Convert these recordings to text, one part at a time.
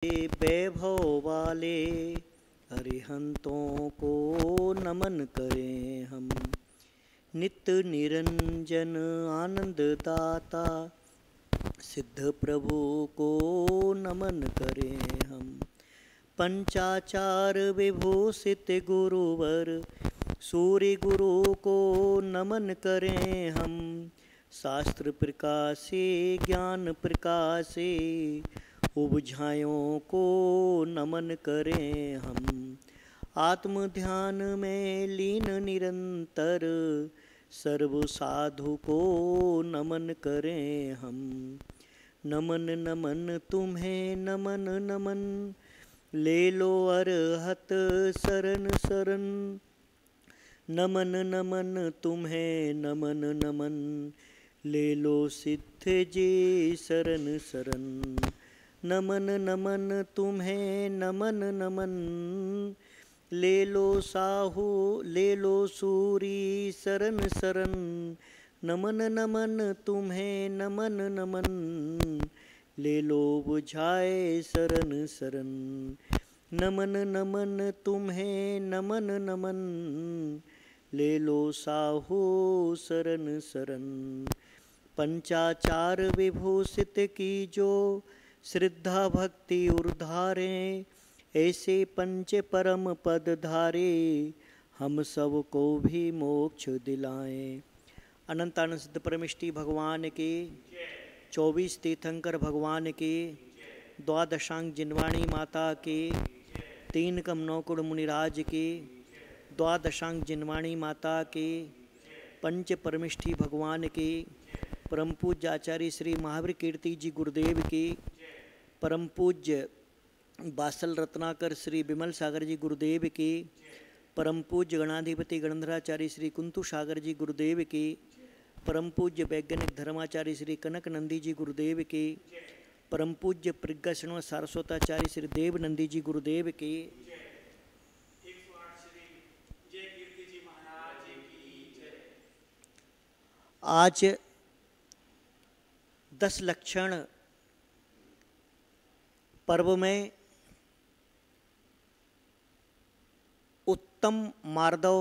वैभव वाले अरिहंतों को नमन करें हम। नित्य निरंजन आनंद दाता सिद्ध प्रभु को नमन करें हम। पंचाचार विभूषित गुरुवर सूर्य गुरु को नमन करें हम। शास्त्र प्रकाशे ज्ञान प्रकाशे उपझायों को नमन करें हम। आत्म ध्यान में लीन निरंतर सर्व साधु को नमन करें हम। नमन नमन तुम्हें नमन नमन ले लो अरहत शरण शरण। नमन नमन तुम्हें नमन नमन ले लो सिद्ध जी शरण शरण। नमन नमन तुम्हें नमन नमन ले लो साहू ले लो सूरी शरण शरण। नमन नमन तुम्हें नमन नमन ले लो बुझाए शरण शरण। नमन नमन तुम्हें नमन नमन ले लो साहू शरण शरण। पंचाचार विभूषित की जो श्रद्धा भक्ति उर्धारें ऐसे पंच परम पद धारे हम सब को भी मोक्ष दिलाएं। अनंतानंद सिद्ध परमेष्टि भगवान के 24 तीर्थंकर भगवान के द्वादशांग जिनवाणी माता के 3 कम 9 कुड़ मुनिराज के द्वादशांग जिनवाणी माता के पंच परमेष्टि भगवान के परम पूज्य आचार्य श्री महावीर कीर्ति जी गुरुदेव के परम पूज्य बासल रत्नाकर श्री विमल सागर जी गुरुदेव के परम पूज्य गणाधिपति गणधराचार्य श्री कुंतु सागर जी गुरुदेव के परम पूज्य वैज्ञानिक धर्माचार्य श्री कनक नंदी जी गुरुदेव के परम पूज्य प्रज्ञा श्रीनिवास सारस्वताचार्य श्री देव नंदी जी गुरुदेव के आज 10 लक्षण पर्व में उत्तम मार्दव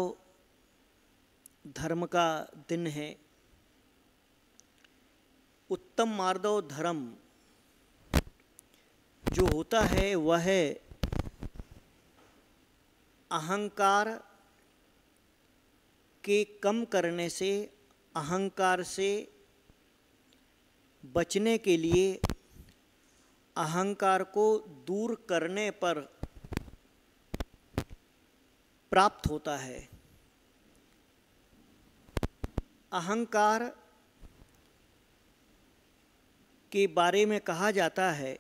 धर्म का दिन है। उत्तम मार्दव धर्म जो होता है वह है अहंकार के कम करने से, अहंकार से बचने के लिए, अहंकार को दूर करने पर प्राप्त होता है। अहंकार के बारे में कहा जाता है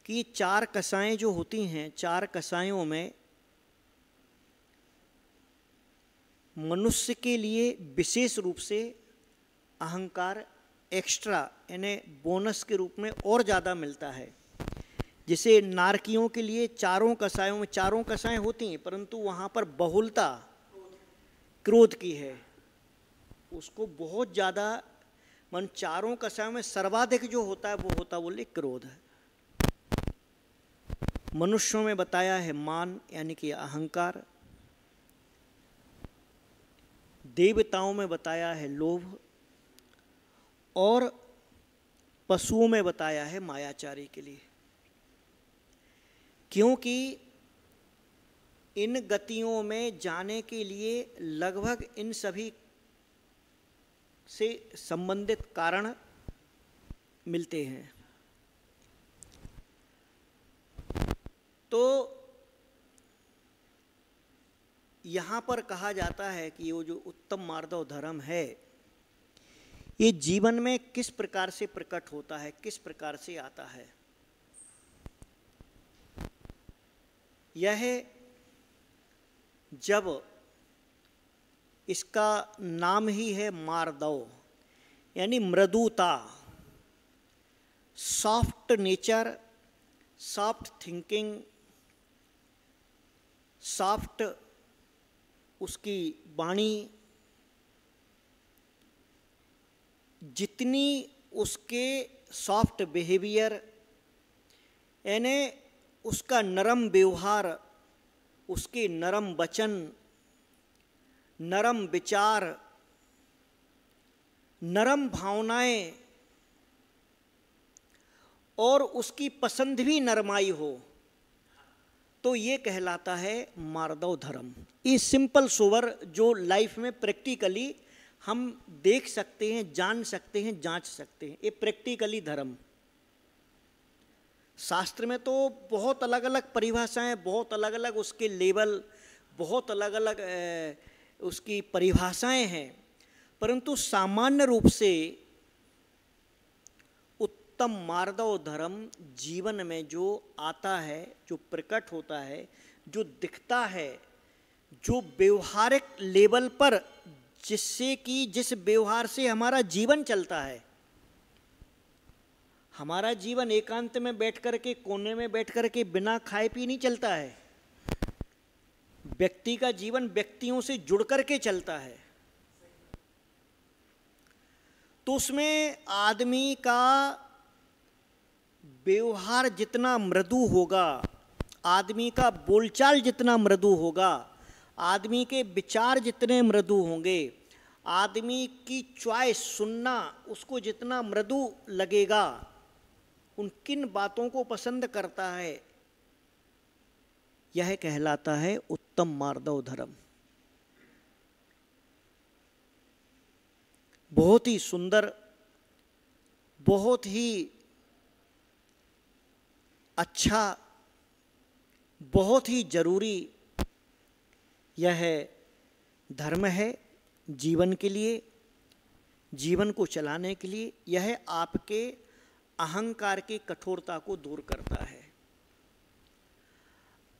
कि 4 कसाएं जो होती हैं, 4 कसायों में मनुष्य के लिए विशेष रूप से अहंकार एक्स्ट्रा यानी बोनस के रूप में और ज़्यादा मिलता है। जैसे नारकियों के लिए 4 कसायों में 4 कसाएं होती हैं, परंतु वहाँ पर बहुलता क्रोध की है, उसको बहुत ज़्यादा मन 4 कसायों में सर्वाधिक जो होता है वो होता बोले क्रोध है। मनुष्यों में बताया है मान यानी कि अहंकार, देवताओं में बताया है लोभ और पशुओं में बताया है मायाचारी के लिए। क्योंकि इन गतियों में जाने के लिए लगभग इन सभी से संबंधित कारण मिलते हैं। तो यहाँ पर कहा जाता है कि वो जो उत्तम मार्दव धर्म है ये जीवन में किस प्रकार से प्रकट होता है, किस प्रकार से आता है। यह जब इसका नाम ही है मार्दव यानी मृदुता, soft nature, soft thinking, soft उसकी वाणी, जितनी उसके सॉफ्ट बिहेवियर, यानी उसका नरम व्यवहार, उसके नरम वचन, नरम विचार, नरम भावनाएं और उसकी पसंद भी नरमाई हो, तो ये कहलाता है मार्दव धर्म। ये सिंपल सोवर जो लाइफ में प्रैक्टिकली हम देख सकते हैं, जान सकते हैं, जांच सकते हैं, ये प्रैक्टिकली धर्म। शास्त्र में तो बहुत अलग अलग परिभाषाएं, बहुत अलग अलग उसके लेवल, बहुत अलग अलग उसकी परिभाषाएं हैं, परंतु सामान्य रूप से उत्तम मार्दव धर्म जीवन में जो आता है, जो प्रकट होता है, जो दिखता है, जो व्यवहारिक लेवल पर, जिससे कि जिस व्यवहार से हमारा जीवन चलता है। हमारा जीवन एकांत में बैठ कर के, कोने में बैठ कर के बिना खाए पी नहीं चलता है। व्यक्ति का जीवन व्यक्तियों से जुड़ कर के चलता है। तो उसमें आदमी का व्यवहार जितना मृदु होगा, आदमी का बोलचाल जितना मृदु होगा, आदमी के विचार जितने मृदु होंगे, आदमी की चॉइस सुनना उसको जितना मृदु लगेगा, उन किन बातों को पसंद करता है, यह कहलाता है उत्तम मार्दव धर्म। बहुत ही सुंदर, बहुत ही अच्छा, बहुत ही जरूरी यह धर्म है जीवन के लिए, जीवन को चलाने के लिए। यह आपके अहंकार की कठोरता को दूर करता है।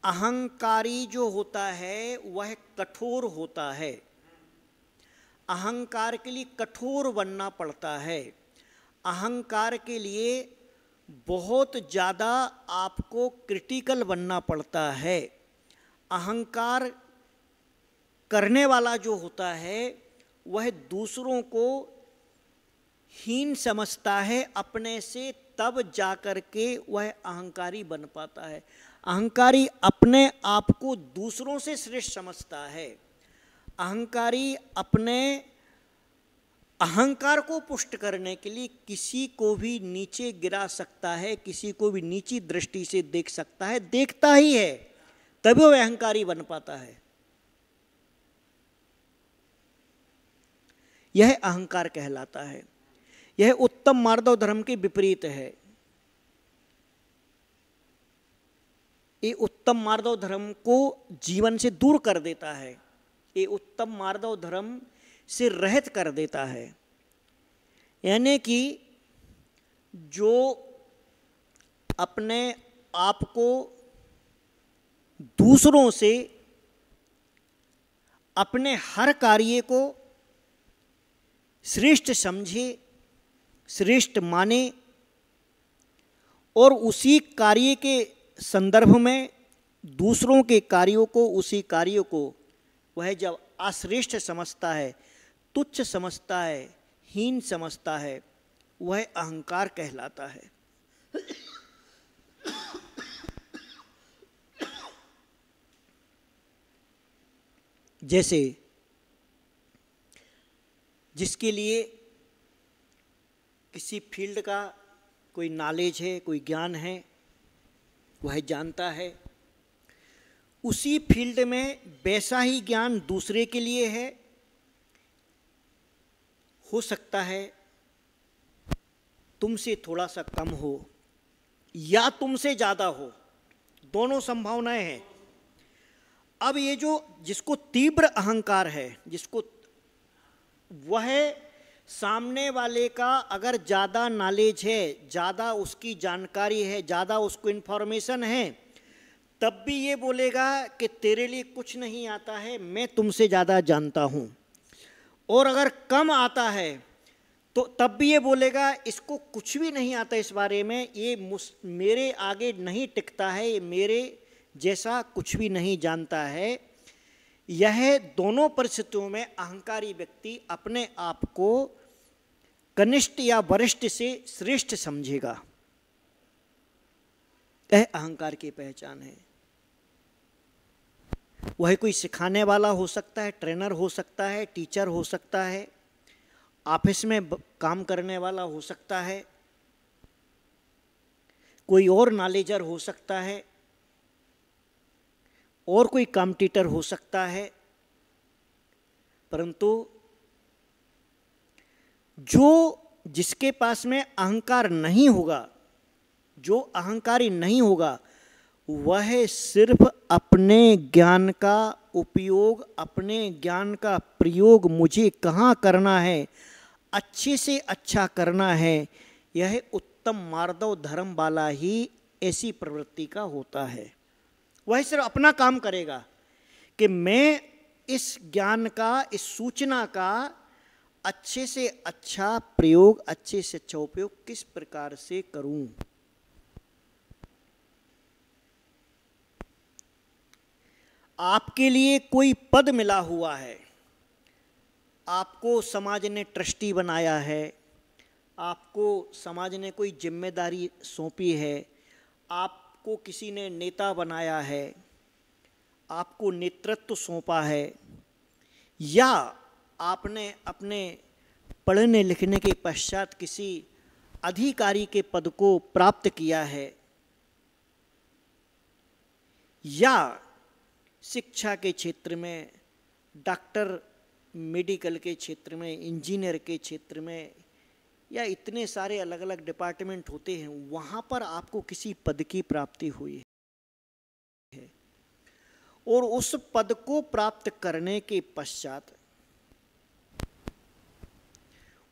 अहंकारी जो होता है वह कठोर होता है। अहंकार के लिए कठोर बनना पड़ता है। अहंकार के लिए बहुत ज़्यादा आपको क्रिटिकल बनना पड़ता है। अहंकार करने वाला जो होता है वह दूसरों को हीन समझता है अपने से, तब जाकर के वह अहंकारी बन पाता है। अहंकारी अपने आप को दूसरों से श्रेष्ठ समझता है। अहंकारी अपने अहंकार को पुष्ट करने के लिए किसी को भी नीचे गिरा सकता है, किसी को भी नीची दृष्टि से देख सकता है, देखता ही है, तभी वह अहंकारी बन पाता है। यह अहंकार कहलाता है। यह उत्तम मार्दव धर्म के विपरीत है। ये उत्तम मार्दव धर्म को जीवन से दूर कर देता है। ये उत्तम मार्दव धर्म से रहित कर देता है। यानी कि जो अपने आप को दूसरों से, अपने हर कार्य को श्रेष्ठ समझे, श्रेष्ठ माने, और उसी कार्य के संदर्भ में दूसरों के कार्यों को, उसी कार्य को वह जब अश्रेष्ठ समझता है, तुच्छ समझता है, हीन समझता है, वह अहंकार कहलाता है। जैसे जिसके लिए किसी फील्ड का कोई नॉलेज है, कोई ज्ञान है, वह जानता है। उसी फील्ड में वैसा ही ज्ञान दूसरे के लिए है, हो सकता है तुमसे थोड़ा सा कम हो या तुमसे ज़्यादा हो, दोनों संभावनाएं हैं। अब ये जो जिसको तीव्र अहंकार है, जिसको वह सामने वाले का अगर ज़्यादा नॉलेज है, ज़्यादा उसकी जानकारी है, ज़्यादा उसको इन्फॉर्मेशन है, तब भी ये बोलेगा कि तेरे लिए कुछ नहीं आता है, मैं तुमसे ज़्यादा जानता हूँ। और अगर कम आता है तो तब भी ये बोलेगा इसको कुछ भी नहीं आता इस बारे में, ये मेरे आगे नहीं टिकता है, ये मेरे जैसा कुछ भी नहीं जानता है। यह दोनों परिस्थितियों में अहंकारी व्यक्ति अपने आप को कनिष्ठ या वरिष्ठ से श्रेष्ठ समझेगा। यह अहंकार की पहचान है। वह कोई सिखाने वाला हो सकता है, ट्रेनर हो सकता है, टीचर हो सकता है, ऑफिस में काम करने वाला हो सकता है, कोई और नॉलेजर हो सकता है, और कोई कॉम्पिटिटर हो सकता है, परंतु जो जिसके पास में अहंकार नहीं होगा, जो अहंकारी नहीं होगा, वह सिर्फ अपने ज्ञान का उपयोग, अपने ज्ञान का प्रयोग मुझे कहाँ करना है, अच्छे से अच्छा करना है, यह उत्तम मार्दव धर्म वाला ही ऐसी प्रवृत्ति का होता है। वह सिर्फ अपना काम करेगा कि मैं इस ज्ञान का, इस सूचना का अच्छे से अच्छा प्रयोग, अच्छे से अच्छा उपयोग किस प्रकार से करूं। आपके लिए कोई पद मिला हुआ है, आपको समाज ने ट्रस्टी बनाया है, आपको समाज ने कोई जिम्मेदारी सौंपी है, आपको किसी ने नेता बनाया है, आपको नेतृत्व सौंपा है, या आपने अपने पढ़ने लिखने के पश्चात किसी अधिकारी के पद को प्राप्त किया है, या शिक्षा के क्षेत्र में, डॉक्टर, मेडिकल के क्षेत्र में, इंजीनियर के क्षेत्र में, या इतने सारे अलग अलग डिपार्टमेंट होते हैं, वहाँ पर आपको किसी पद की प्राप्ति हुई है और उस पद को प्राप्त करने के पश्चात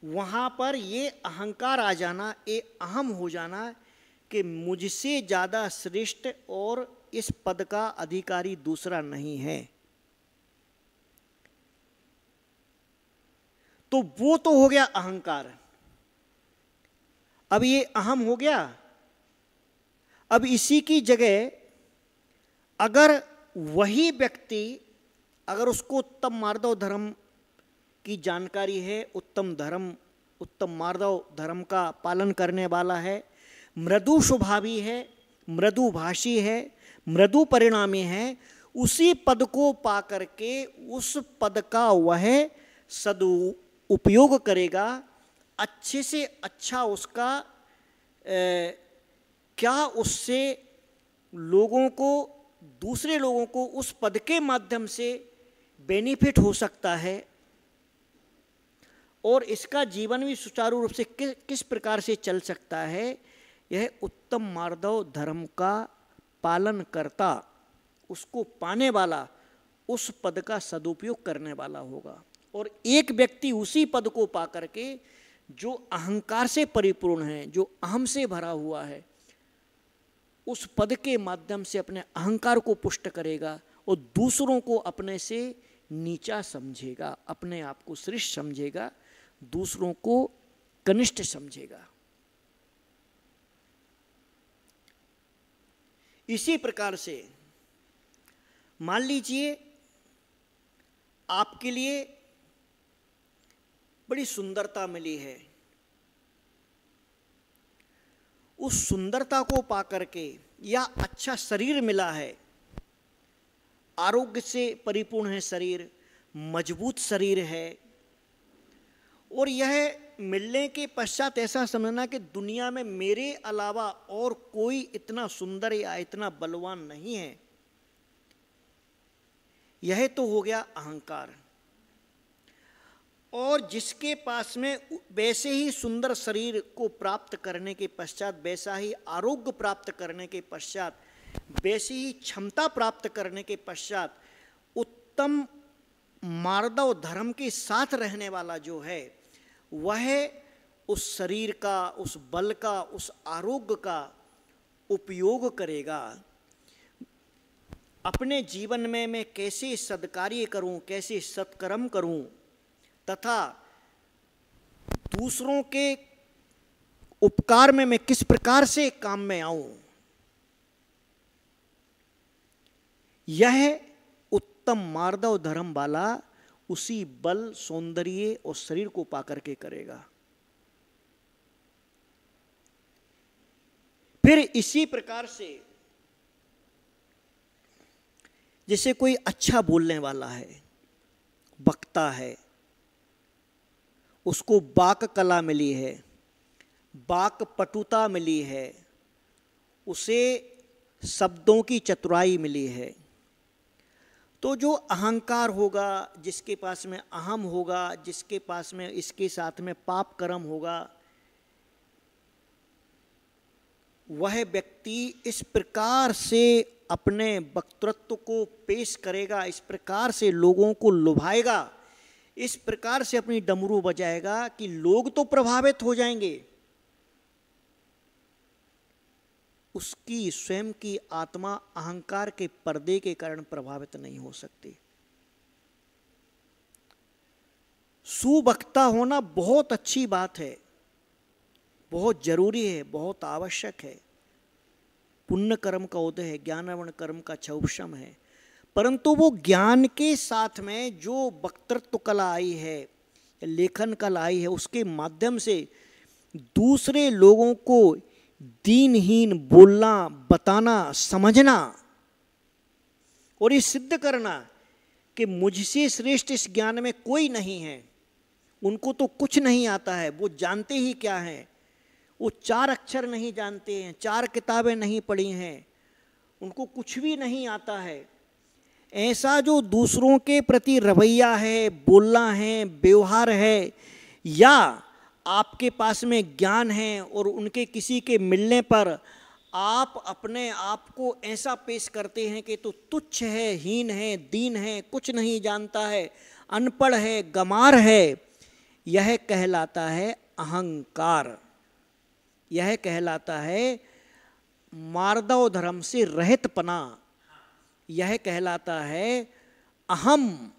वहाँ पर ये अहंकार आ जाना, ये अहम हो जाना कि मुझसे ज़्यादा श्रेष्ठ और इस पद का अधिकारी दूसरा नहीं है, तो वो तो हो गया अहंकार। अब ये अहम हो गया। अब इसी की जगह अगर वही व्यक्ति, अगर उसको उत्तम मार्दव धर्म की जानकारी है, उत्तम धर्म, उत्तम मार्दव धर्म का पालन करने वाला है, मृदु स्वभावी है, मृदु भाषी है, मृदु परिणामी है, उसी पद को पा करके उस पद का वह सदुपयोग करेगा, अच्छे से अच्छा उसका क्या उससे लोगों को, दूसरे लोगों को उस पद के माध्यम से बेनिफिट हो सकता है और इसका जीवन भी सुचारू रूप से किस प्रकार से चल सकता है, यह उत्तम मार्दव धर्म का पालन करता, उसको पाने वाला, उस पद का सदुपयोग करने वाला होगा। और एक व्यक्ति उसी पद को पा करके जो अहंकार से परिपूर्ण है, जो अहम से भरा हुआ है, उस पद के माध्यम से अपने अहंकार को पुष्ट करेगा और दूसरों को अपने से नीचा समझेगा, अपने आप को श्रेष्ठ समझेगा, दूसरों को कनिष्ठ समझेगा। इसी प्रकार से मान लीजिए आपके लिए बड़ी सुंदरता मिली है, उस सुंदरता को पा करके, या अच्छा शरीर मिला है, आरोग्य से परिपूर्ण है शरीर, मजबूत शरीर है, और यह मिलने के पश्चात ऐसा समझना कि दुनिया में मेरे अलावा और कोई इतना सुंदर या इतना बलवान नहीं है, यह तो हो गया अहंकार। और जिसके पास में वैसे ही सुंदर शरीर को प्राप्त करने के पश्चात, वैसा ही आरोग्य प्राप्त करने के पश्चात, वैसी ही क्षमता प्राप्त करने के पश्चात उत्तम मार्दव धर्म के साथ रहने वाला जो है, वह उस शरीर का, उस बल का, उस आरोग्य का उपयोग करेगा। अपने जीवन में मैं कैसे सद्कार्य करूं, कैसे सत्कर्म करूं, तथा दूसरों के उपकार में मैं किस प्रकार से काम में आऊं, यह उत्तम मार्दव धर्म वाला उसी बल, सौंदर्य और शरीर को पाकर के करेगा। फिर इसी प्रकार से जैसे कोई अच्छा बोलने वाला है, वक्ता है, उसको वाक कला मिली है, वाक पटुता मिली है, उसे शब्दों की चतुराई मिली है, तो जो अहंकार होगा, जिसके पास में अहम होगा, जिसके पास में इसके साथ में पाप कर्म होगा, वह व्यक्ति इस प्रकार से अपने वक्तृत्व को पेश करेगा, इस प्रकार से लोगों को लुभाएगा, इस प्रकार से अपनी डमरू बजाएगा कि लोग तो प्रभावित हो जाएंगे, उसकी स्वयं की आत्मा अहंकार के पर्दे के कारण प्रभावित नहीं हो सकती। सुवक्ता होना बहुत अच्छी बात है, बहुत जरूरी है, बहुत आवश्यक है। पुण्य कर्म का उदय है, ज्ञानवर्ण कर्म का क्षौपशम है। परंतु वो ज्ञान के साथ में जो वक्तृत्व कला आई है, लेखन कला आई है, उसके माध्यम से दूसरे लोगों को दीनहीन बोलना, बताना, समझना और ये सिद्ध करना कि मुझसे श्रेष्ठ इस ज्ञान में कोई नहीं है, उनको तो कुछ नहीं आता है, वो जानते ही क्या है, वो 4 अक्षर नहीं जानते हैं, 4 किताबें नहीं पढ़ी हैं, उनको कुछ भी नहीं आता है। ऐसा जो दूसरों के प्रति रवैया है, बोलना है, व्यवहार है, या आपके पास में ज्ञान है और उनके किसी के मिलने पर आप अपने आप को ऐसा पेश करते हैं कि तो तुच्छ है, हीन है, दीन है, कुछ नहीं जानता है, अनपढ़ है, गमार है, यह कहलाता है अहंकार। यह कहलाता है मार्दव धर्म से रहितपना। यह कहलाता है अहम।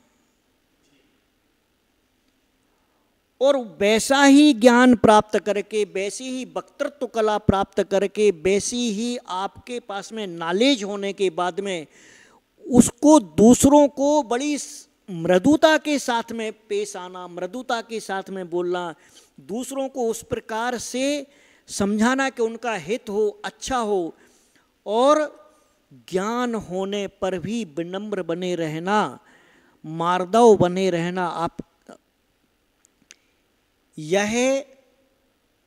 और वैसा ही ज्ञान प्राप्त करके, वैसी ही वक्तृत्व कला प्राप्त करके, वैसी ही आपके पास में नॉलेज होने के बाद में उसको दूसरों को बड़ी मृदुता के साथ में पेश आना, मृदुता के साथ में बोलना, दूसरों को उस प्रकार से समझाना कि उनका हित हो, अच्छा हो, और ज्ञान होने पर भी विनम्र बने रहना, मार्दव बने रहना, आप यह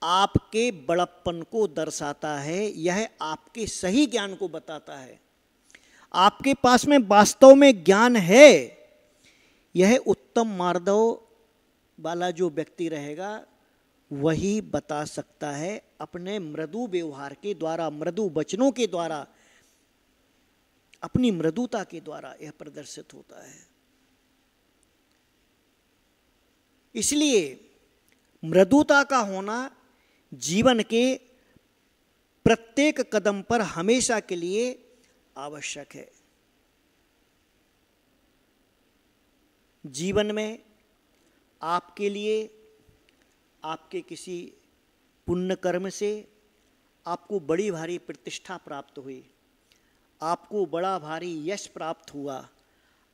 आपके बड़प्पन को दर्शाता है, यह आपके सही ज्ञान को बताता है। आपके पास में वास्तव में ज्ञान है, यह उत्तम मार्दव वाला जो व्यक्ति रहेगा वही बता सकता है, अपने मृदु व्यवहार के द्वारा, मृदु वचनों के द्वारा, अपनी मृदुता के द्वारा यह प्रदर्शित होता है। इसलिए मृदुता का होना जीवन के प्रत्येक कदम पर हमेशा के लिए आवश्यक है। जीवन में आपके लिए, आपके किसी पुण्य कर्म से आपको बड़ी भारी प्रतिष्ठा प्राप्त हुई, आपको बड़ा भारी यश प्राप्त हुआ,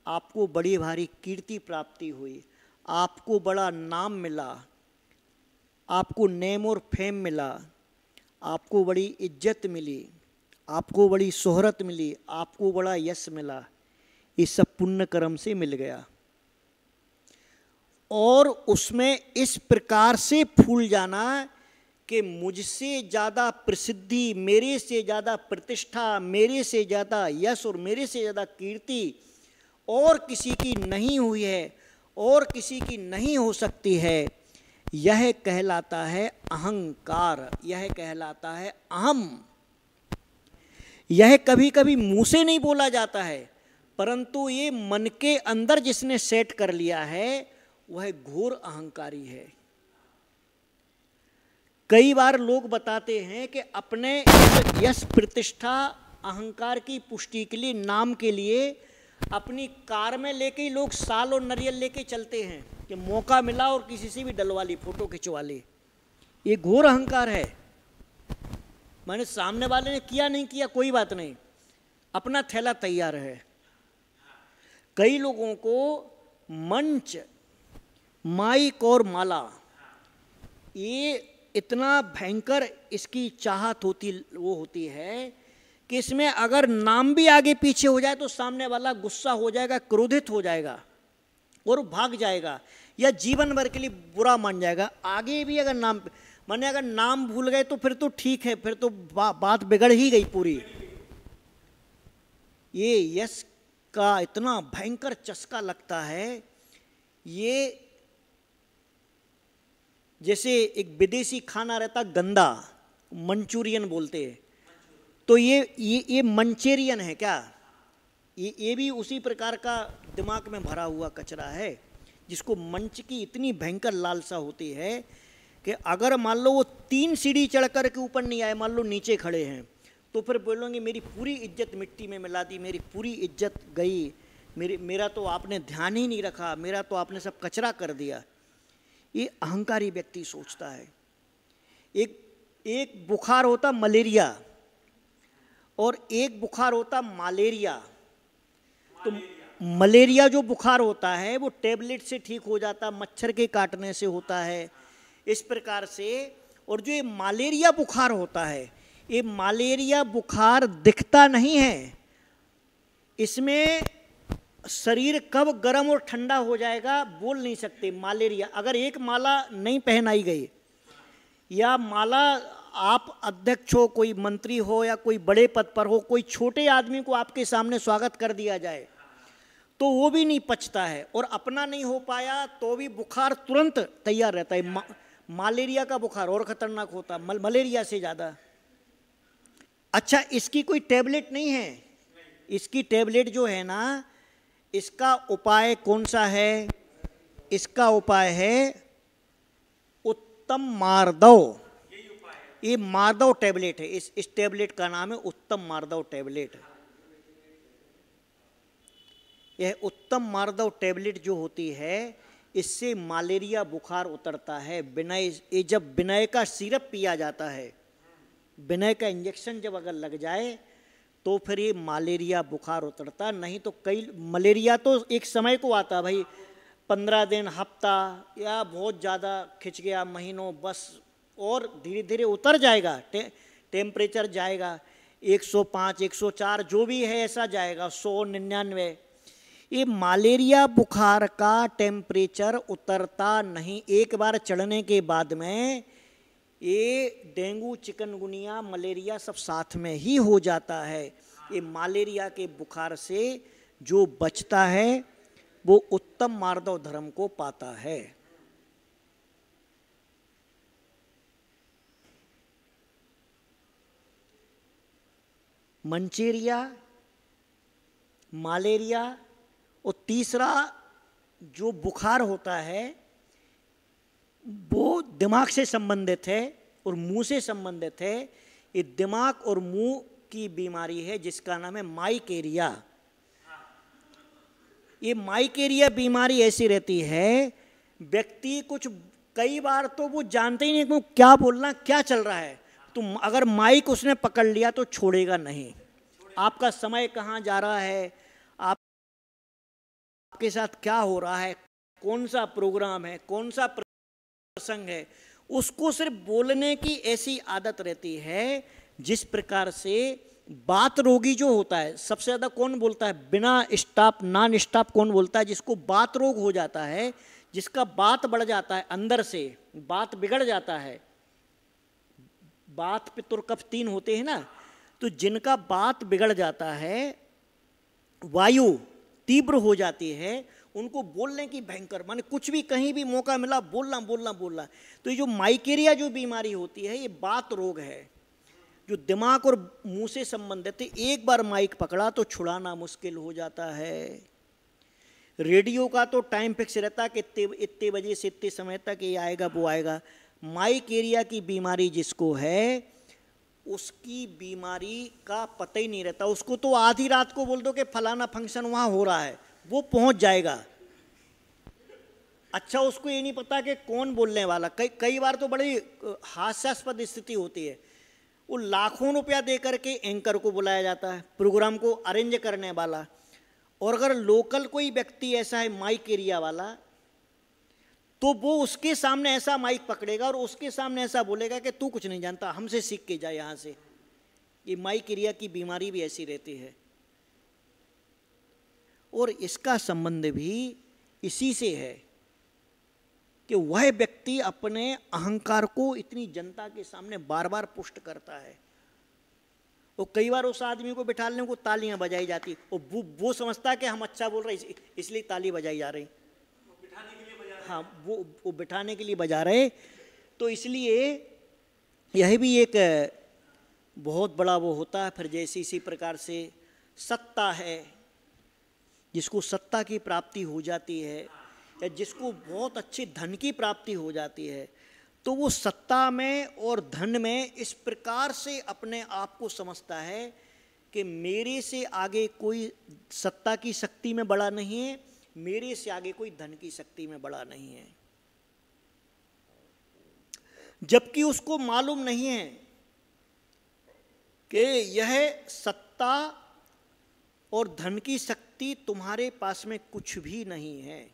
आपको बड़ी भारी कीर्ति प्राप्ति हुई, आपको बड़ा नाम मिला, आपको नेम और फेम मिला, आपको बड़ी इज्जत मिली, आपको बड़ी शोहरत मिली, आपको बड़ा यश मिला, ये सब पुण्य कर्म से मिल गया। और उसमें इस प्रकार से फूल जाना कि मुझसे ज़्यादा प्रसिद्धि, मेरे से ज़्यादा प्रतिष्ठा, मेरे से ज़्यादा यश और मेरे से ज़्यादा कीर्ति और किसी की नहीं हुई है और किसी की नहीं हो सकती है, यह कहलाता है अहंकार, यह कहलाता है अहम। यह कभी कभी मुंह से नहीं बोला जाता है, परंतु ये मन के अंदर जिसने सेट कर लिया है वह घोर अहंकारी है। कई बार लोग बताते हैं कि अपने यश प्रतिष्ठा अहंकार की पुष्टि के लिए, नाम के लिए अपनी कार में लेके ही लोग साल और नारियल लेके चलते हैं कि मौका मिला और किसी से भी डलवा ली, फोटो खिंचवा ली। ये घोर अहंकार है। मैंने सामने वाले ने किया नहीं किया कोई बात नहीं, अपना थैला तैयार है। कई लोगों को मंच, माइक और माला, ये इतना भयंकर इसकी चाहत होती है कि इसमें अगर नाम भी आगे पीछे हो जाए तो सामने वाला गुस्सा हो जाएगा, क्रोधित हो जाएगा और भाग जाएगा या जीवन भर के लिए बुरा मान जाएगा। आगे भी अगर नाम माने अगर नाम भूल गए तो फिर तो ठीक है, फिर तो बात बिगड़ ही गई पूरी। ये यश का इतना भयंकर चस्का लगता है। ये जैसे एक विदेशी खाना रहता गंदा, मंचूरियन बोलते हैं, तो ये मंचेरियन है क्या? ये भी उसी प्रकार का दिमाग में भरा हुआ कचरा है, जिसको मंच की इतनी भयंकर लालसा होती है कि अगर मान लो वो 3 सीढ़ी चढ़ कर के ऊपर नहीं आए, मान लो नीचे खड़े हैं, तो फिर बोलोगे मेरी पूरी इज्जत मिट्टी में मिला दी, मेरी पूरी इज्जत गई, मेरा तो आपने ध्यान ही नहीं रखा, मेरा तो आपने सब कचरा कर दिया। ये अहंकारी व्यक्ति सोचता है। एक बुखार होता मलेरिया और एक बुखार होता मलेरिया। तो मलेरिया जो बुखार होता है वो टेबलेट से ठीक हो जाता, मच्छर के काटने से होता है, इस प्रकार से। और जो ये मलेरिया बुखार होता है, ये मलेरिया बुखार दिखता नहीं है, इसमें शरीर कब गर्म और ठंडा हो जाएगा बोल नहीं सकते। मलेरिया अगर एक माला नहीं पहनाई गई या माला आप अध्यक्ष हो, कोई मंत्री हो या कोई बड़े पद पर हो, कोई छोटे आदमी को आपके सामने स्वागत कर दिया जाए तो वो भी नहीं पचता है, और अपना नहीं हो पाया तो भी बुखार तुरंत तैयार रहता है। मलेरिया का बुखार और खतरनाक होता है मलेरिया से ज़्यादा। अच्छा, इसकी कोई टैबलेट नहीं है। इसकी टैबलेट जो है ना, इसका उपाय कौन सा है? इसका उपाय है उत्तम मार्दव। ये मार्दव टैबलेट है। इस टैबलेट का नाम है उत्तम मार्दव टैबलेट। यह उत्तम मार्दव टैबलेट जो होती है, इससे मलेरिया बुखार उतरता है। विनय, ये जब विनय का सिरप पिया जाता है, विनय का इंजेक्शन जब अगर लग जाए तो फिर ये मलेरिया बुखार उतरता। नहीं तो कई मलेरिया तो एक समय को आता भाई, 15 दिन, हफ्ता, या बहुत ज़्यादा खिंच गया महीनों, बस, और धीरे धीरे उतर जाएगा, टेम्परेचर जाएगा 105, 104 जो भी है ऐसा जाएगा, 100, 99। ये मलेरिया बुखार का टेम्परेचर उतरता नहीं। एक बार चढ़ने के बाद में ये डेंगू, चिकनगुनिया, मलेरिया सब साथ में ही हो जाता है। ये मलेरिया के बुखार से जो बचता है वो उत्तम मार्दव धर्म को पाता है। मंचेरिया, मलेरिया, और तीसरा जो बुखार होता है वो दिमाग से संबंधित है और मुंह से संबंधित है। ये दिमाग और मुंह की बीमारी है जिसका नाम है माइकेरिया। ये माइकेरिया बीमारी ऐसी रहती है, व्यक्ति कुछ कई बार तो वो जानते ही नहीं कि क्या बोलना, क्या चल रहा है। तो अगर माइक उसने पकड़ लिया तो छोड़ेगा नहीं। आपका समय कहाँ जा रहा है, आपके साथ क्या हो रहा है, कौन सा प्रोग्राम है, कौन सा प्रसंग है, उसको सिर्फ बोलने की ऐसी आदत रहती है। जिस प्रकार से बात रोगी जो होता है, सबसे ज़्यादा कौन बोलता है बिना स्टॉप, नॉन स्टॉप कौन बोलता है? जिसको बात रोग हो जाता है, जिसका बात बढ़ जाता है, अंदर से बात बिगड़ जाता है। बात पित्त और कफ 3 होते हैं ना, तो जिनका बात बिगड़ जाता है, वायु तीव्र हो जाती है, उनको बोलने की भयंकर, माने कुछ भी कहीं भी मौका मिला बोलना बोलना बोलना। तो ये जो माइकेरिया जो बीमारी होती है, ये बात रोग है जो दिमाग और मुंह से संबंधित है। एक बार माइक पकड़ा तो छुड़ाना मुश्किल हो जाता है। रेडियो का तो टाइम फिक्स रहता है कि इतने बजे से इतने समय तक ये आएगा वो आएगा। माइकेरिया की बीमारी जिसको है, उसकी बीमारी का पता ही नहीं रहता। उसको तो आधी रात को बोल दो कि फलाना फंक्शन वहाँ हो रहा है, वो पहुँच जाएगा। अच्छा, उसको ये नहीं पता कि कौन बोलने वाला। कई बार तो बड़ी हास्यास्पद स्थिति होती है। वो लाखों रुपया दे करके एंकर को बुलाया जाता है, प्रोग्राम को अरेंज करने वाला, और अगर लोकल कोई व्यक्ति ऐसा है माइक एरिया वाला, तो वो उसके सामने ऐसा माइक पकड़ेगा और उसके सामने ऐसा बोलेगा कि तू कुछ नहीं जानता, हमसे सीख के जा यहाँ से। ये माई क्रिया की बीमारी भी ऐसी रहती है। और इसका संबंध भी इसी से है कि वह व्यक्ति अपने अहंकार को इतनी जनता के सामने बार बार पुष्ट करता है। और कई बार उस आदमी को बिठाने को तालियां बजाई जाती और वो समझता है कि हम अच्छा बोल रहे हैं इसलिए ताली बजाई जा रही। हाँ, वो बिठाने के लिए बजा रहे। तो इसलिए यह भी एक बहुत बड़ा वो होता है। फिर जैसे इसी प्रकार से सत्ता है, जिसको सत्ता की प्राप्ति हो जाती है या जिसको बहुत अच्छे धन की प्राप्ति हो जाती है, तो वो सत्ता में और धन में इस प्रकार से अपने आप को समझता है कि मेरे से आगे कोई सत्ता की शक्ति में बड़ा नहीं है, मेरे से आगे कोई धन की शक्ति में बड़ा नहीं है। जबकि उसको मालूम नहीं है कि यह सत्ता और धन की शक्ति तुम्हारे पास में कुछ भी नहीं है।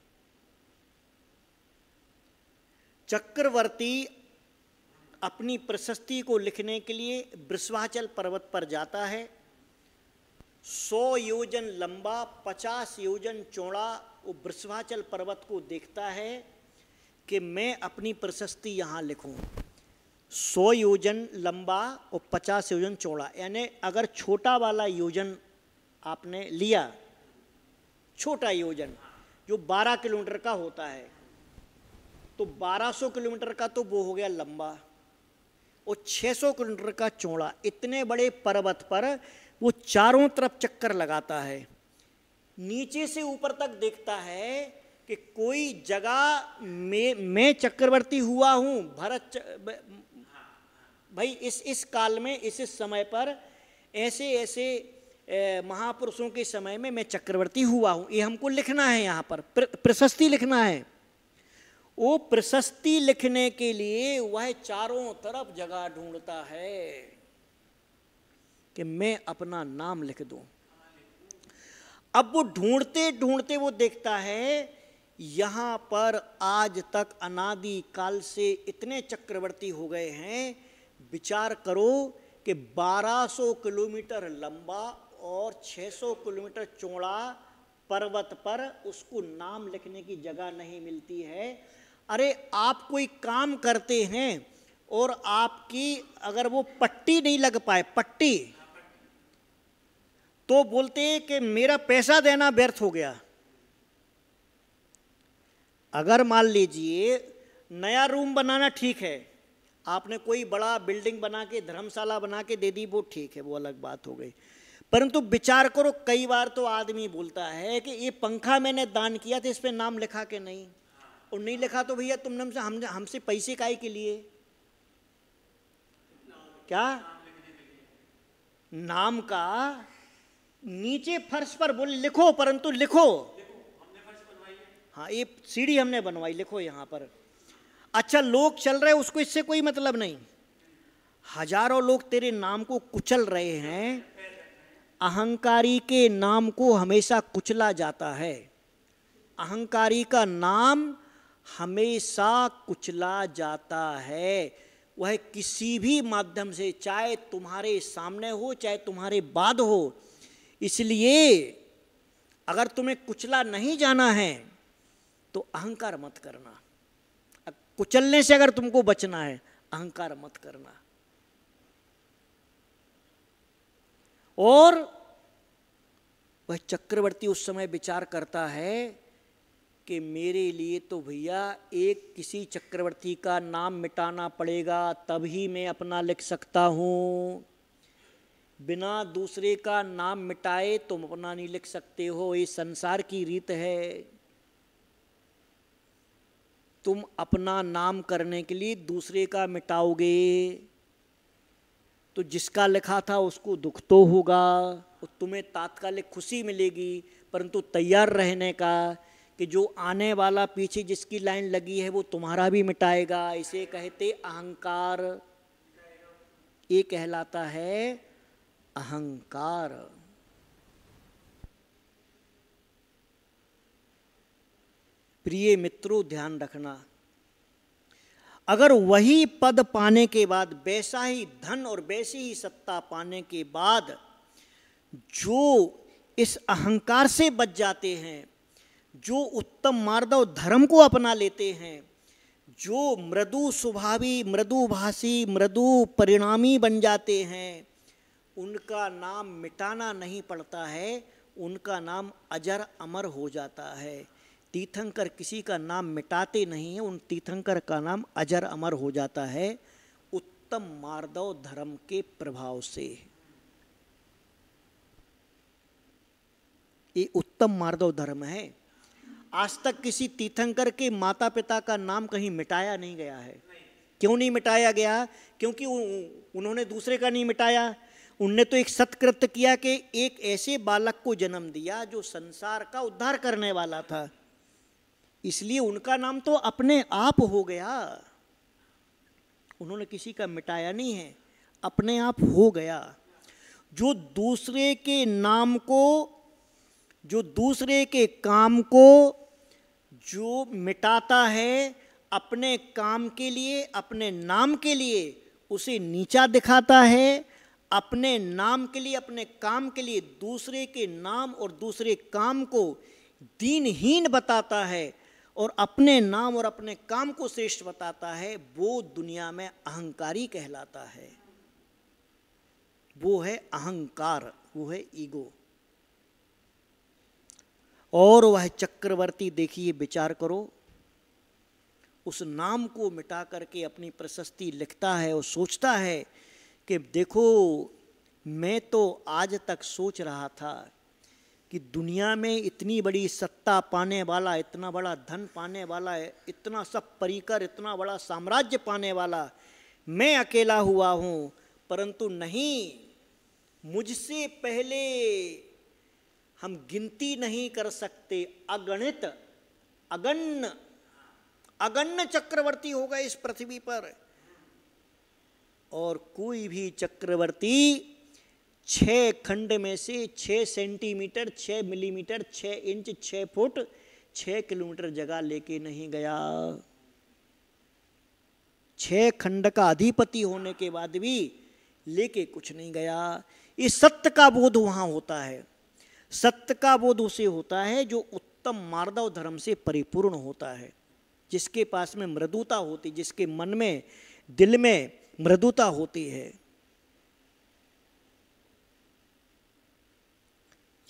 चक्रवर्ती अपनी प्रशस्ति को लिखने के लिए वृषभाचल पर्वत पर जाता है। 100 योजन लंबा 50 योजन चौड़ा वो वृषभाचल पर्वत को देखता है कि मैं अपनी प्रशस्ति यहाँ लिखूं। 100 योजन लंबा और 50 योजन चौड़ा, यानी अगर छोटा वाला योजन आपने लिया, छोटा योजन जो 12 किलोमीटर का होता है, तो 1200 किलोमीटर का तो वो हो गया लंबा और 600 किलोमीटर का चौड़ा। इतने बड़े पर्वत पर वो चारों तरफ चक्कर लगाता है, नीचे से ऊपर तक देखता है कि कोई जगह मैं चक्रवर्ती हुआ हूँ। भाई इस काल में इस समय पर ऐसे ऐसे महापुरुषों के समय में मैं चक्रवर्ती हुआ हूँ, ये हमको लिखना है, यहाँ पर प्रशस्ति लिखना है। वो प्रशस्ति लिखने के लिए वह चारों तरफ जगह ढूंढता है कि मैं अपना नाम लिख दूं। अब वो ढूंढते ढूंढते वो देखता है यहाँ पर आज तक अनादि काल से इतने चक्रवर्ती हो गए हैं। विचार करो कि 1200 किलोमीटर लंबा और 600 किलोमीटर चौड़ा पर्वत पर उसको नाम लिखने की जगह नहीं मिलती है। अरे आप कोई काम करते हैं और आपकी अगर वो पट्टी नहीं लग पाए, पट्टी, तो बोलते हैं कि मेरा पैसा देना व्यर्थ हो गया। अगर मान लीजिए नया रूम बनाना ठीक है, आपने कोई बड़ा बिल्डिंग बना के धर्मशाला बना के दे दी, वो ठीक है, वो अलग बात हो गई। परंतु विचार करो, कई बार तो आदमी बोलता है कि ये पंखा मैंने दान किया था, इस पे नाम लिखा के नहीं, और नहीं लिखा तो भैया तुमने हमसे पैसे काहे के लिए? क्या नाम का नीचे फर्श पर बोले लिखो, परंतु लिखो। हाँ, ये सीढ़ी हमने बनवाई, लिखो यहाँ पर। अच्छा, लोग चल रहे, उसको इससे कोई मतलब नहीं। हजारों लोग तेरे नाम को कुचल रहे हैं। अहंकारी के नाम को हमेशा कुचला जाता है। अहंकारी का नाम हमेशा कुचला जाता है। वह किसी भी माध्यम से, चाहे तुम्हारे सामने हो चाहे तुम्हारे बाद हो। इसलिए अगर तुम्हें कुचला नहीं जाना है तो अहंकार मत करना। कुचलने से अगर तुमको बचना है, अहंकार मत करना। और वह चक्रवर्ती उस समय विचार करता है कि मेरे लिए तो भैया एक किसी चक्रवर्ती का नाम मिटाना पड़ेगा, तभी मैं अपना लिख सकता हूँ। बिना दूसरे का नाम मिटाए तुम अपना नहीं लिख सकते हो, ये संसार की रीत है। तुम अपना नाम करने के लिए दूसरे का मिटाओगे तो जिसका लिखा था उसको दुख तो होगा और तुम्हें तात्कालिक खुशी मिलेगी, परंतु तैयार रहने का कि जो आने वाला पीछे जिसकी लाइन लगी है वो तुम्हारा भी मिटाएगा। इसे कहते अहंकार। ये कहलाता है अहंकार। प्रिय मित्रों, ध्यान रखना, अगर वही पद पाने के बाद, वैसा ही धन और वैसी ही सत्ता पाने के बाद जो इस अहंकार से बच जाते हैं, जो उत्तम मार्ग और धर्म को अपना लेते हैं, जो मृदु स्वभावी, मृदु भाषी, मृदु परिणामी बन जाते हैं, उनका नाम मिटाना नहीं पड़ता है, उनका नाम अजर अमर हो जाता है। तीर्थंकर किसी का नाम मिटाते नहीं हैं, उन तीर्थंकर का नाम अजर अमर हो जाता है उत्तम मार्दव धर्म के प्रभाव से। ये उत्तम मार्दव धर्म है। आज तक किसी तीर्थंकर के माता पिता का नाम कहीं मिटाया नहीं गया है। क्यों नहीं मिटाया गया? क्योंकि उन्होंने दूसरे का नहीं मिटाया। उनने तो एक सत्कृत्य किया कि एक ऐसे बालक को जन्म दिया जो संसार का उद्धार करने वाला था, इसलिए उनका नाम तो अपने आप हो गया। उन्होंने किसी का मिटाया नहीं है, अपने आप हो गया। जो दूसरे के नाम को, जो दूसरे के काम को जो मिटाता है अपने काम के लिए, अपने नाम के लिए, उसे नीचा दिखाता है। अपने नाम के लिए, अपने काम के लिए दूसरे के नाम और दूसरे काम को दीनहीन बताता है और अपने नाम और अपने काम को श्रेष्ठ बताता है, वो दुनिया में अहंकारी कहलाता है। वो है अहंकार, वो है ईगो। और वह चक्रवर्ती, देखिए विचार करो, उस नाम को मिटा करके अपनी प्रशस्ति लिखता है और सोचता है कि देखो, मैं तो आज तक सोच रहा था कि दुनिया में इतनी बड़ी सत्ता पाने वाला, इतना बड़ा धन पाने वाला, इतना सब परिकर, इतना बड़ा साम्राज्य पाने वाला मैं अकेला हुआ हूँ, परंतु नहीं, मुझसे पहले हम गिनती नहीं कर सकते, अगणित, अगण्य चक्रवर्ती हो गए इस पृथ्वी पर। और कोई भी चक्रवर्ती 6 खंड में से 6 centimetre, 6 millimetre, 6 inch, 6 foot, 6 kilometre जगह लेके नहीं गया। 6 खंड का अधिपति होने के बाद भी लेके कुछ नहीं गया। इस सत्य का बोध वहां होता है। सत्य का बोध उसे होता है जो उत्तम मार्दव धर्म से परिपूर्ण होता है, जिसके पास में मृदुता होती, जिसके मन में, दिल में मृदुता होती है।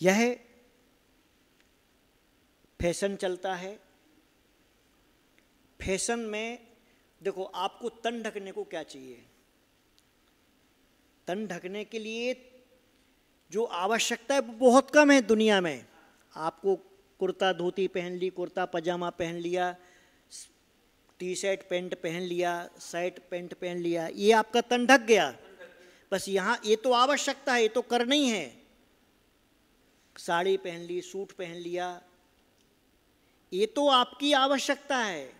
यह फैशन चलता है। फैशन में देखो, आपको तन ढकने को क्या चाहिए? तन ढकने के लिए जो आवश्यकता है वो बहुत कम है दुनिया में। आपको कुर्ता धोती पहन ली, कुर्ता पजामा पहन लिया, टी शर्ट पैंट पहन लिया, शर्ट पैंट पहन लिया, ये आपका तन ढक गया। बस यहाँ ये तो आवश्यकता है, ये तो करना ही है। साड़ी पहन ली, सूट पहन लिया, ये तो आपकी आवश्यकता है,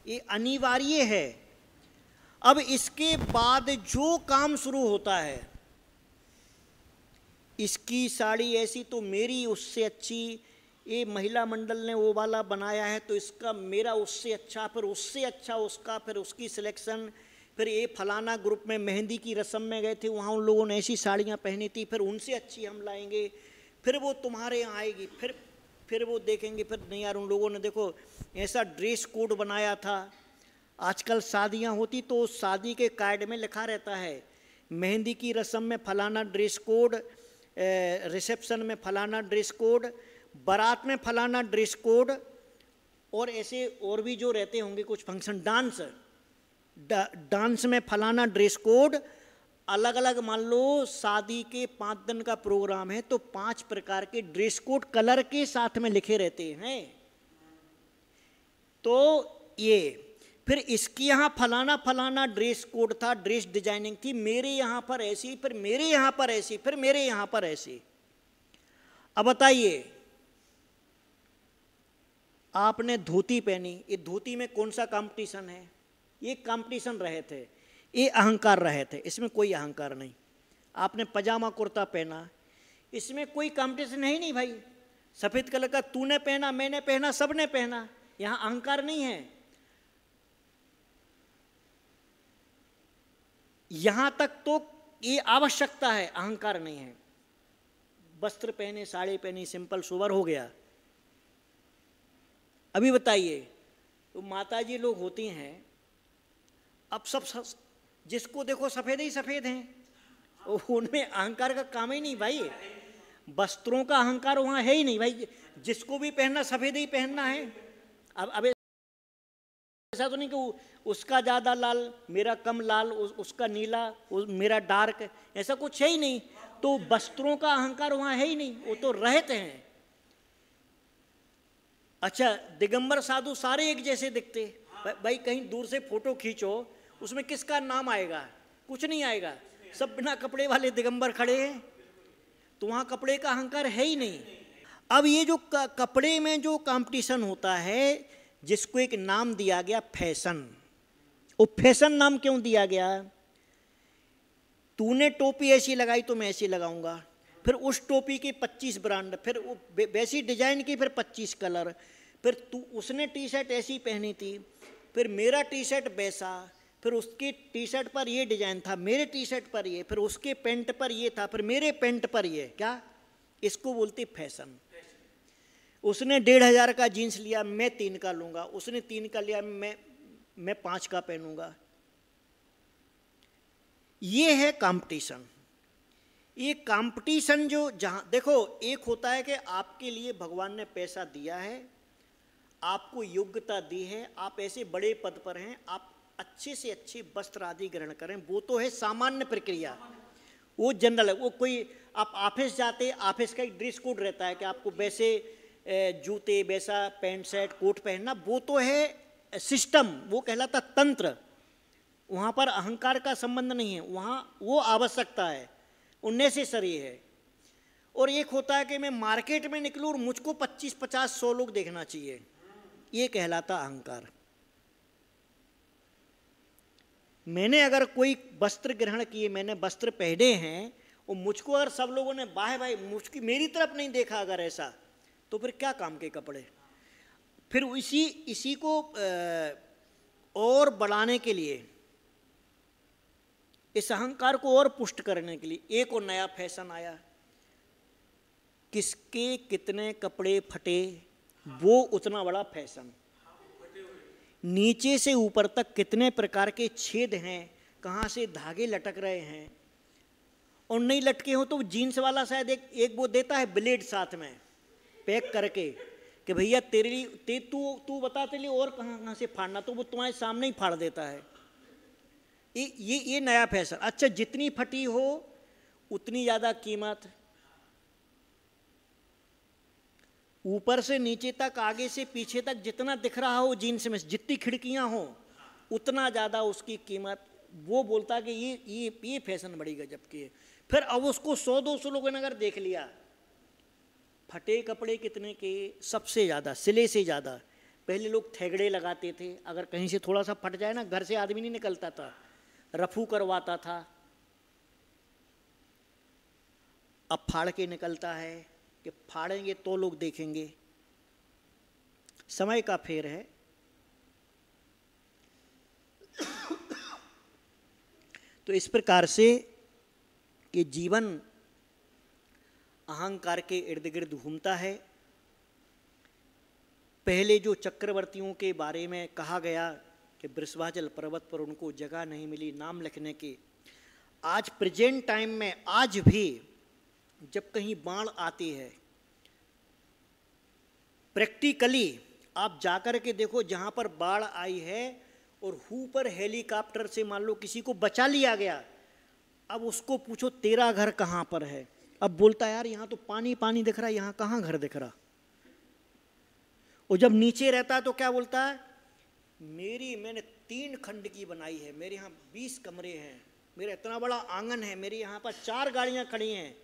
ये अनिवार्य है। अब इसके बाद जो काम शुरू होता है, इसकी साड़ी ऐसी तो मेरी उससे अच्छी, ये महिला मंडल ने वो वाला बनाया है तो इसका मेरा उससे अच्छा, फिर उससे अच्छा उसका, फिर उसकी सिलेक्शन, फिर ये फलाना ग्रुप में मेहंदी की रस्म में गए थे, वहाँ उन लोगों ने ऐसी साड़ियाँ पहनी थी, फिर उनसे अच्छी हम लाएंगे, फिर वो तुम्हारे यहाँ आएगी, फिर वो देखेंगे, फिर नहीं यार उन लोगों ने देखो ऐसा ड्रेस कोड बनाया था। आजकल शादियाँ होती तो शादी के कार्ड में लिखा रहता है मेहंदी की रस्म में फलाना ड्रेस कोड, रिसेप्शन में फलाना ड्रेस कोड, बारात में फलाना ड्रेस कोड, और ऐसे और भी जो रहते होंगे कुछ फंक्शन, डांस में फलाना ड्रेस कोड, अलग अलग। मान लो शादी के 5 दिन का प्रोग्राम है तो 5 प्रकार के ड्रेस कोड कलर के साथ में लिखे रहते हैं। तो ये फिर इसके यहाँ फलाना फलाना ड्रेस कोड था, ड्रेस डिजाइनिंग थी, मेरे यहाँ पर ऐसी, फिर मेरे यहाँ पर ऐसी, फिर मेरे यहाँ पर ऐसी। अब बताइए, आपने धोती पहनी, ये धोती में कौन सा कंपटीशन है? ये कंपटीशन रहे थे, ये अहंकार रहे थे, इसमें कोई अहंकार नहीं। आपने पजामा कुर्ता पहना, इसमें कोई कंपटीशन है ही नहीं भाई। सफ़ेद कलर का तूने पहना, मैंने पहना, सबने पहना, यहाँ अहंकार नहीं है। यहां तक तो ये आवश्यकता है, अहंकार नहीं है। वस्त्र पहने, साड़ी पहनी, सिंपल सोबर हो गया। अभी बताइए, तो माताजी लोग होती हैं, अब सब जिसको देखो सफेद ही सफेद हैं, उनमें अहंकार का काम ही नहीं भाई। वस्त्रों का अहंकार वहां है ही नहीं भाई, जिसको भी पहनना सफेद ही पहनना है। अब ऐसा तो नहीं कि उसका ज्यादा लाल, मेरा कम लाल, उसका नीला, मेरा डार्क, ऐसा कुछ है ही नहीं। तो वस्त्रों का अहंकार वहां है ही नहीं, वो तो रहते हैं। अच्छा, दिगंबर साधु सारे एक जैसे दिखते भाई, कहीं दूर से फोटो खींचो, उसमें किसका नाम आएगा? कुछ नहीं आएगा, सब बिना कपड़े वाले दिगंबर खड़े हैं, तो वहां कपड़े का अहंकार है ही नहीं। अब ये जो कपड़े में जो कंपटीशन होता है, जिसको एक नाम दिया गया फैशन, वो फैशन नाम क्यों दिया गया? तूने टोपी ऐसी लगाई तो मैं ऐसी लगाऊंगा, फिर उस टोपी के 25 ब्रांड, फिर वैसी डिजाइन की, फिर 25 कलर, फिर उसने टी शर्ट ऐसी पहनी थी, फिर मेरा टी शर्ट वैसा, फिर उसके टी शर्ट पर ये डिजाइन था, मेरे टी शर्ट पर ये, फिर उसके पेंट पर ये था, फिर मेरे पेंट पर ये। क्या इसको बोलते फैशन। उसने 1500 का जीन्स लिया, मैं 3 का लूंगा, उसने 3 का लिया, मैं 5 का पहनूंगा। ये है कंपटीशन। ये कंपटीशन जो जहां देखो, एक होता है कि आपके लिए भगवान ने पैसा दिया है, आपको योग्यता दी है, आप ऐसे बड़े पद पर हैं, आप अच्छे से अच्छे वस्त्र आदि ग्रहण करें, वो तो है सामान्य प्रक्रिया, वो जनरल है। वो कोई आप ऑफिस जाते, ऑफिस का एक ड्रेस कोड रहता है कि आपको वैसे जूते, वैसा पैंट शर्ट कोट पहनना, वो तो है सिस्टम, वो कहलाता तंत्र। वहाँ पर अहंकार का संबंध नहीं है, वहाँ वो आवश्यकता है, वो नेसेसरी है। और एक होता है कि मैं मार्केट में निकलूँ और मुझको 25, 50, 100 लोग देखना चाहिए, ये कहलाता अहंकार। मैंने अगर कोई वस्त्र ग्रहण किए, मैंने वस्त्र पहने हैं, और मुझको अगर सब लोगों ने बाहे भाई मुझकी मेरी तरफ नहीं देखा अगर ऐसा, तो फिर क्या काम के कपड़े। फिर इसी को और बढ़ाने के लिए, इस अहंकार को और पुष्ट करने के लिए एक और नया फैशन आया, किसके कितने कपड़े फटे वो उतना बड़ा फैशन। नीचे से ऊपर तक कितने प्रकार के छेद हैं, कहाँ से धागे लटक रहे हैं, और नहीं लटके हो तो जीन्स वाला शायद एक वो देता है ब्लेड साथ में पैक करके कि भैया तू बता तेरे लिए और कहाँ से फाड़ना, तो वो तुम्हारे सामने ही फाड़ देता है। ये नया फैशन। अच्छा, जितनी फटी हो उतनी ज्यादा कीमत, ऊपर से नीचे तक, आगे से पीछे तक जितना दिख रहा हो जीन्स में, जितनी खिड़कियां हो उतना ज्यादा उसकी कीमत। वो बोलता कि ये फैशन बड़ी गजब की है। फिर अब उसको 100-200 लोगों ने अगर देख लिया, फटे कपड़े कितने के, सबसे ज्यादा, सिले से ज्यादा। पहले लोग थैगड़े लगाते थे, अगर कहीं से थोड़ा सा फट जाए ना, घर से आदमी नहीं निकलता था, रफू करवाता था। अब फाड़ के निकलता है कि फाड़ेंगे तो लोग देखेंगे। समय का फेर है। तो इस प्रकार से कि जीवन अहंकार के इर्द गिर्द घूमता है। पहले जो चक्रवर्तियों के बारे में कहा गया कि वृषभाचल पर्वत पर उनको जगह नहीं मिली नाम लिखने की, आज प्रेजेंट टाइम में आज भी जब कहीं बाढ़ आती है, प्रैक्टिकली आप जाकर के देखो, जहां पर बाढ़ आई है और ऊपर हेलीकॉप्टर से मान लो किसी को बचा लिया गया, अब उसको पूछो तेरा घर कहां पर है, अब बोलता है यार यहाँ तो पानी पानी दिख रहा है, यहाँ कहाँ घर दिख रहा। और जब नीचे रहता है तो क्या बोलता है, मैंने 3 खंड की बनाई है, मेरे यहाँ 20 कमरे हैं, मेरा इतना बड़ा आंगन है, मेरे यहाँ पर 4 गाड़ियाँ खड़ी हैं,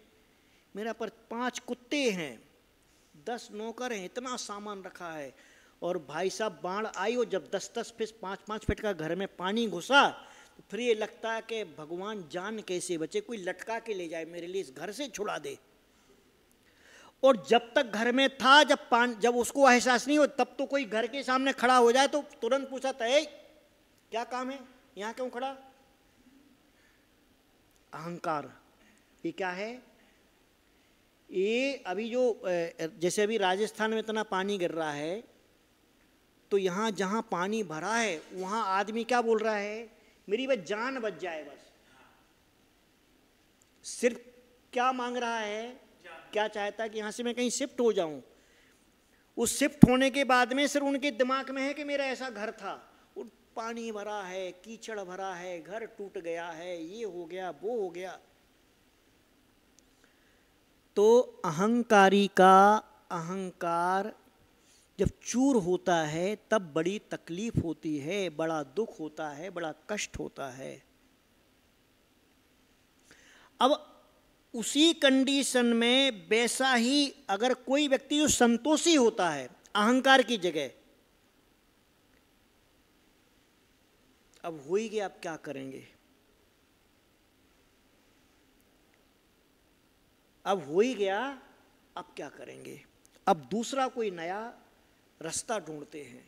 मेरा पर 5 कुत्ते हैं, 10 नौकर हैं, इतना सामान रखा है। और भाई साहब बाढ़ आई और जब 10-10 फीट 5-5 फीट का घर में पानी घुसा, तो फिर ये लगता है कि भगवान जान कैसे बचे, कोई लटका के ले जाए मेरे लिए, इस घर से छुड़ा दे। और जब तक घर में था, जब उसको एहसास नहीं हो, तब तो कोई घर के सामने खड़ा हो जाए तो तुरंत पूछा था, क्या काम है, यहाँ क्यों खड़ा, अहंकार। ये क्या है? ये अभी जो जैसे अभी राजस्थान में इतना पानी गिर रहा है, तो यहाँ जहाँ पानी भरा है वहाँ आदमी क्या बोल रहा है? मेरी बस जान बच जाए, बस। सिर्फ क्या मांग रहा है? क्या चाहता है? कि यहाँ से मैं कहीं शिफ्ट हो जाऊं। उस शिफ्ट होने के बाद में सिर्फ उनके दिमाग में है कि मेरा ऐसा घर था, पानी भरा है, कीचड़ भरा है, घर टूट गया है, ये हो गया, वो हो गया। तो अहंकारी का अहंकार जब चूर होता है तब बड़ी तकलीफ होती है, बड़ा दुख होता है, बड़ा कष्ट होता है। अब उसी कंडीशन में वैसा ही अगर कोई व्यक्ति जो संतोषी होता है अहंकार की जगह, अब हो ही गया, आप क्या करेंगे? अब हो ही गया, अब क्या करेंगे? अब दूसरा कोई नया रास्ता ढूंढते हैं।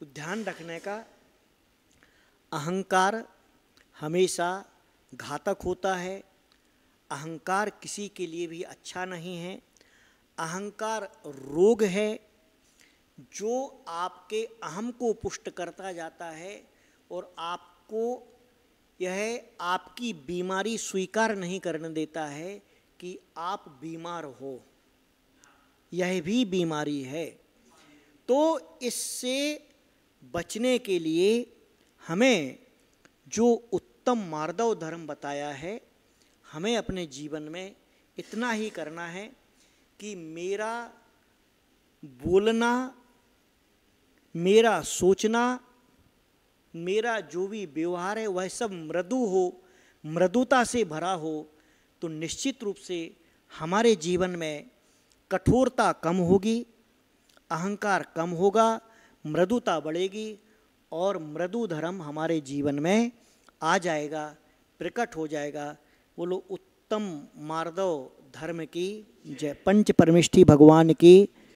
तो ध्यान रखने का, अहंकार हमेशा घातक होता है। अहंकार किसी के लिए भी अच्छा नहीं है। अहंकार रोग है जो आपके अहम को पुष्ट करता जाता है और आपको यह आपकी बीमारी स्वीकार नहीं करने देता है कि आप बीमार हो। यह भी बीमारी है। तो इससे बचने के लिए हमें जो उत्तम मार्दव धर्म बताया है, हमें अपने जीवन में इतना ही करना है कि मेरा बोलना, मेरा सोचना, मेरा जो भी व्यवहार है वह सब मृदु हो, मृदुता से भरा हो, तो निश्चित रूप से हमारे जीवन में कठोरता कम होगी, अहंकार कम होगा, मृदुता बढ़ेगी और मृदु धर्म हमारे जीवन में आ जाएगा, प्रकट हो जाएगा। बोलो उत्तम मार्दव धर्म की जय। पंच परमेष्ठी भगवान की